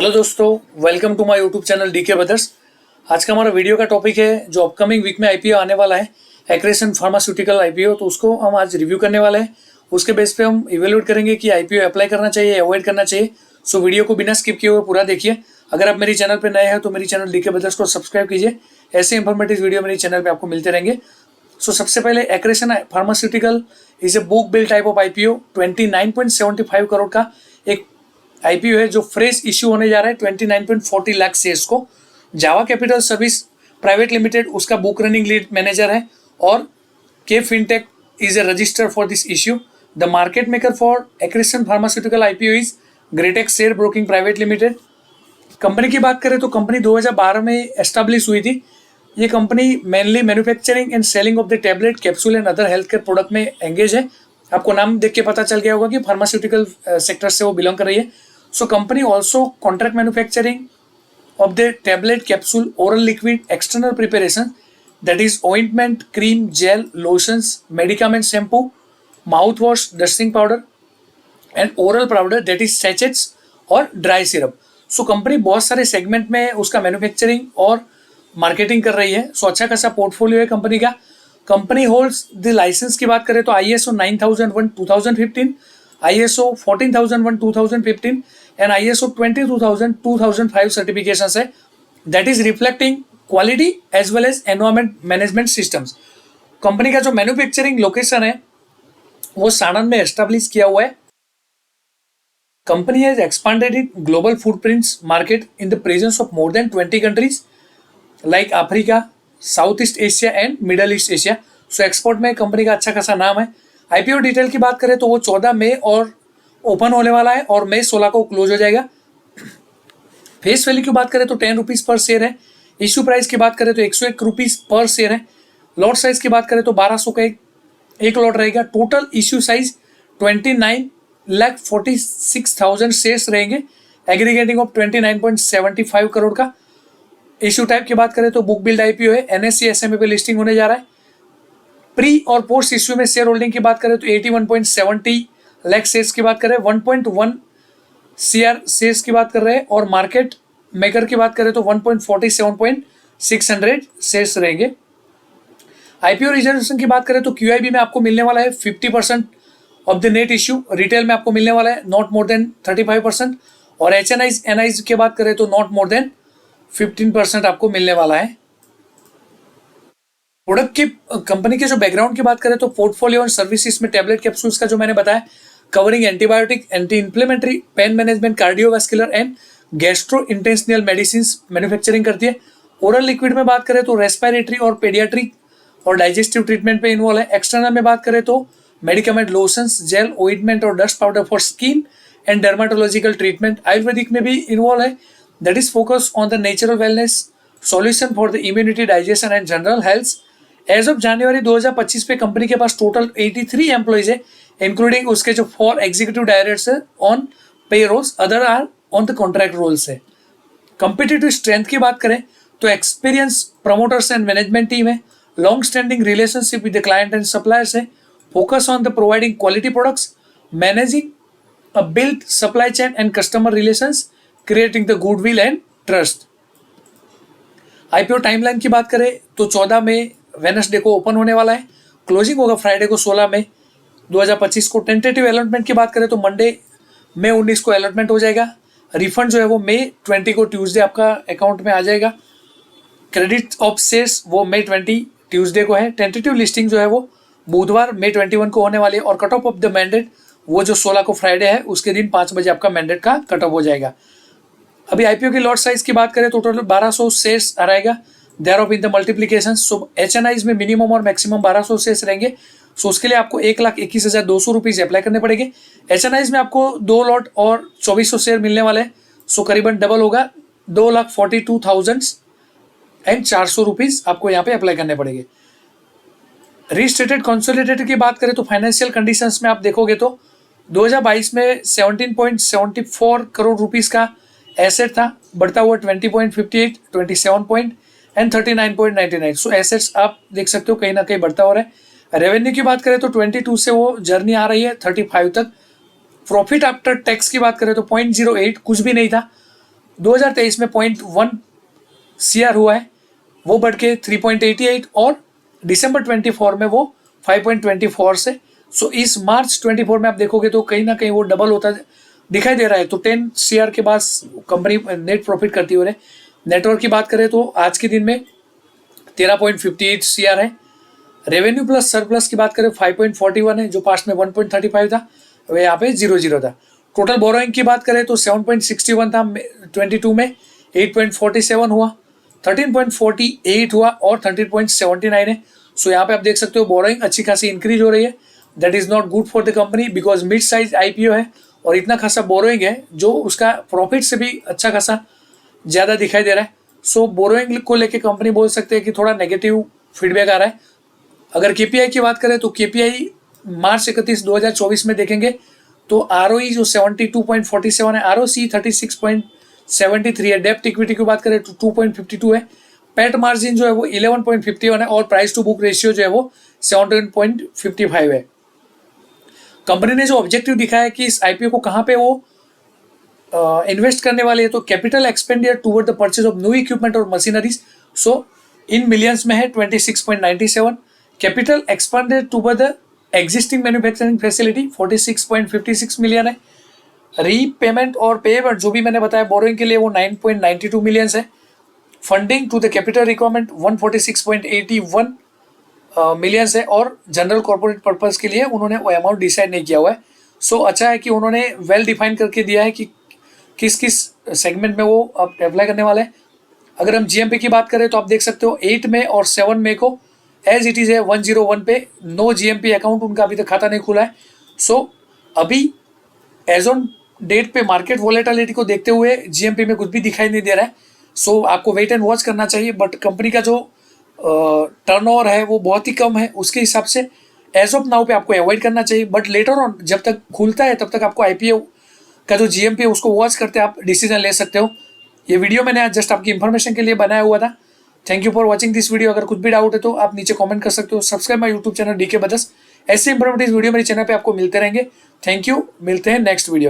Hello दोस्तों, welcome to my YouTube channel DK brothers. आज का हमारा वीडियो का टॉपिक है जो अपकमिंग वीक में आईपीओ आने वाला है, एक्रेसन फार्मास्यूटिकल आईपीओ। तो उसको हम आज रिव्यू करने वाले हैं। उसके बेस पे हम इवेल्युएट करेंगे कि आईपीओ अप्लाई करना चाहिए, अवॉइड करना चाहिए। सो वीडियो को बिना स्किप किए हुए पूरा देखिए। अगर आप मेरी चैनल पर नए हैं तो मेरी चैनल डीके ब्रदर्स को सब्सक्राइब कीजिए। ऐसे इंफॉर्मेटिव वीडियो मेरी चैनल पर आपको मिलते रहेंगे। सो सबसे पहले Accretion Pharmaceutical is a book build type of IPO. 29.75 crore का एक आईपीओ है जो फ्रेश इश्यू होने जा रहा है 29.40 लाख शेयर्स को। Java Capital Service Private Limited उसका बुक रनिंग लीड मैनेजर है और K Fintech is a register for this issue. The market maker for Accretion Pharmaceutical IPO is Gretex Share Broking Private Limited. Company की बात करें तो company 2012 में establish हुई थी। ये company mainly manufacturing and selling of the tablet, capsule and other health care product में engage है। आपको नाम देख के पता चल गया होगा कि फार्मास्यूटिकल सेक्टर से वो बिलोंग कर रही है। So company also contract manufacturing of the tablet, capsule, oral liquid, external preparation, that is ointment, cream, gel, lotions, medicament, shampoo, mouthwash, dusting powder, and oral powder, that is sachets और dry syrup. So company बहुत सारे segment में उसका manufacturing और marketing कर रही है। सो अच्छा खासा पोर्टफोलियो है कंपनी का। कंपनी होल्ड्स द लाइसेंस की बात करें तो ISO 9001 2015, ISO 14001 2015 and ISO 22000 2005 certifications है। That is reflecting quality as well as environment management systems. Company का जो मैन्युफैक्चरिंग लोकेशन है वो साणंद में एस्टेब्लिश किया हुआ है। Company has expanded it global footprints market in the presence of more than 20 countries like Africa, south east Asia and middle east Asia. So export में company का अच्छा खासा नाम है। आईपीओ डिटेल की बात करें तो वो 14 मई और ओपन होने वाला है और मई 16 को क्लोज हो जाएगा। फेस वैल्यू की बात करें तो 10 रुपीज़ पर शेयर है। इश्यू प्राइस की बात करें तो 101 रुपीज़ पर शेयर है। लॉट साइज की बात करें तो 1200 का एक लॉट रहेगा। टोटल इश्यू साइज 29,46,000 शेयर्स रहेंगे, एग्रीगेटिंग ऑफ 29.75 करोड़ का। इश्यू टाइप की बात करें तो बुक बिल्ड आईपीओ है, NSE SMA पे लिस्टिंग होने जा रहा है। प्री और पोस्ट इश्यू में शेयर होल्डिंग की बात करें तो 81.70 लाख शेयर्स की बात करें, 1.1 CR शेयर्स की बात कर रहे हैं और मार्केट मेकर की बात करें तो 147.600 शेयर्स रहेंगे। आईपीओ रिजर्वेशन की बात करें तो QIB में आपको मिलने वाला है 50% of the net issue, retail में आपको मिलने वाला है नॉट मोर देन 35% और HNIs की बात करें तो नॉट मोर देन 15% आपको मिलने वाला है। प्रोडक्ट की कंपनी के जो बैकग्राउंड की बात करें तो पोर्टफोलियो और सर्विसेज में टैबलेट कैप्सूल्स का जो मैंने बताया, covering antibiotic, anti inflammatory, pain management, cardiovascular and gastro intestinal medicine manufacturing करती है। ओरल लिक्विड में बात करें तो रेस्पिरेटरी और पेडियाट्रिक और डाइजेस्टिव ट्रीटमेंट पे इन्वॉल्व है। एक्सटर्नल में बात करें तो मेडिकामेंट, लोशंस, जेल, ऑइंटमेंट और dust powder for skin and dermatological treatment. Ayurvedic में भी इन्वॉल्व है, that is focus on the natural wellness solution for the immunity, digestion and general health. As of January 2025 पे company के पास total 83 employees है, including उसके जो 4 एग्जीक्यूटिव डायरेक्टर्स है on payrolls, other are on the contract rolls है। Competitive strength की बात करें तो experience promoters and management team है, long standing relationship with the client and suppliers है, focus on the providing quality products, managing a build supply chain and customer relations, creating the goodwill and trust. IPO timeline की बात करें तो 14 मई Wednesday को open होने वाला है, closing होगा फ्राइडे को 16 मई 2025 को। टेंटेटिव अलॉटमेंट की बात करें तो मंडे मई 19 को अलॉटमेंट हो जाएगा। रिफंड जो है वो मई 20 को ट्यूसडे आपका अकाउंट में आ जाएगा। क्रेडिट ऑफ शेयर्स वो मई 20 ट्यूसडे को है। टेंटेटिव लिस्टिंग जो है वो बुधवार मई 21 को होने वाली है और कट ऑफ द मैंडेट वो जो 16 को फ्राइडे है उसके दिन 5 बजे आपका मैंडेट का कट ऑफ हो जाएगा। अभी आईपीओ की लॉट साइज की बात करें तो टोटल 1200 शेयर्स रहेगा। There of in the multiplication. So HNIs में मिनिमम और मैक्सिमम 1200 शेयर्स रहेंगे। सो उसके लिए आपको 1,21,200 रुपीज़ अप्लाई करने पड़ेंगे। HNIs में आपको 2 लॉट और 2400 शेयर मिलने वाले हैं। सो करीबन डबल होगा, 2,42,400 रुपीज़ आपको यहाँ पे अप्लाई करने पड़ेंगे। रीस्टेटेड कंसोलिडेटेड की बात करें तो फाइनेंशियल कंडीशंस में आप देखोगे तो 2022 में 17.74 करोड़ रुपीज़ का एसेट था, बढ़ता हुआ 20.58, 27 एंड 39.99। सो एसेट्स आप देख सकते हो कहीं ना कहीं बढ़ता हो रहा है। रेवेन्यू की बात करें तो 22 से वो जर्नी आ रही है 35 तक। प्रॉफिट आफ्टर टैक्स की बात करें तो 0.08 कुछ भी नहीं था। 2023 में 0.1 CR हुआ है, वो बढ़ के 3.88, और दिसंबर 24 में वो 5.24 से। सो इस मार्च 24 में आप देखोगे तो कहीं ना कहीं वो डबल होता दिखाई दे रहा है। तो 10 CR के बाद कंपनी नेट प्रॉफिट करती हो रही है। नेटवर्क की बात करें तो आज के दिन में 13.58 CR है। रेवेन्यू प्लस सरप्लस की बात करें 5.41 है, जो पास्ट में 1.35 था, वो यहाँ पे 0.0 था। टोटल बोरोइंग की बात करें तो 7.61 था 22 में, 8.47 हुआ, 13.48 हुआ और 13.79 है। सो यहाँ पे आप देख सकते हो बोरोइंग अच्छी खासी इंक्रीज हो रही है। That is not good for the company because mid size IPO है और इतना खासा बोरोइंग है जो उसका प्रॉफिट से भी अच्छा खासा ज़्यादा दिखाई दे रहा है। सो बोरोइंग को लेके कंपनी बोल सकते हैं कि थोड़ा नेगेटिव फीडबैक आ रहा है। अगर KPI की बात करें तो KPI मार्च 31, 2024 में देखेंगे तो ROE जो 72.47 है, ROC 36.73 है, डेप्ट इक्विटी की बात करें तो 2.52 है, पैट मार्जिन जो है वो 11.51 है और प्राइस टू बुक रेशियो जो है वो 17.55 है। कंपनी ने जो ऑब्जेक्टिव दिखाया है कि इस IPO को कहाँ पे वो इन्वेस्ट करने वाले है, तो capital expenditure toward the purchase of new equipment और मशीनरीज, सो इन मिलियंस में है 26.97, capital expenditure toward the existing manufacturing facility 46.56 million है, रीपेमेंट और पेमेंट जो भी मैंने बताया बोरोइंग के लिए वो 9.92 मिलियंस है, funding to the capital requirement 146.81 millions है, और जनरल कॉर्पोरेट पर्पस के लिए उन्होंने वो अमाउंट डिसाइड नहीं किया हुआ है। सो अच्छा है कि उन्होंने वेल डिफाइन करके दिया है कि किस किस सेगमेंट में वो अब अप्लाई करने वाले हैं। अगर हम GMP की बात करें तो आप देख सकते हो 8 में और 7 में को एज इट इज़ है 101 पे नो GMP अकाउंट उनका अभी तक खाता नहीं खुला है। सो अभी एज ऑन डेट पे मार्केट वॉलेटिलिटी को देखते हुए GMP में कुछ भी दिखाई नहीं दे रहा है। सो आपको वेट एंड वॉच करना चाहिए, बट कंपनी का जो टर्नओवर है वो बहुत ही कम है, उसके हिसाब से एज ऑफ नाउ पे आपको अवॉइड करना चाहिए। बट लेटर ऑन जब तक खुलता है तब तक आपको IPO का जो GMP है उसको वॉच करते आप डिसीजन ले सकते हो। ये वीडियो मैंने आज जस्ट आपकी इन्फॉर्मेशन के लिए बनाया हुआ था। Thank you for watching this video. अगर कुछ भी डाउट है तो आप नीचे कमेंट कर सकते हो। Subscribe my YouTube channel DK brothers. ऐसे इंफॉर्मेटिव वीडियो मेरे चैनल पे आपको मिलते रहेंगे। थैंक यू, मिलते हैं नेक्स्ट वीडियो।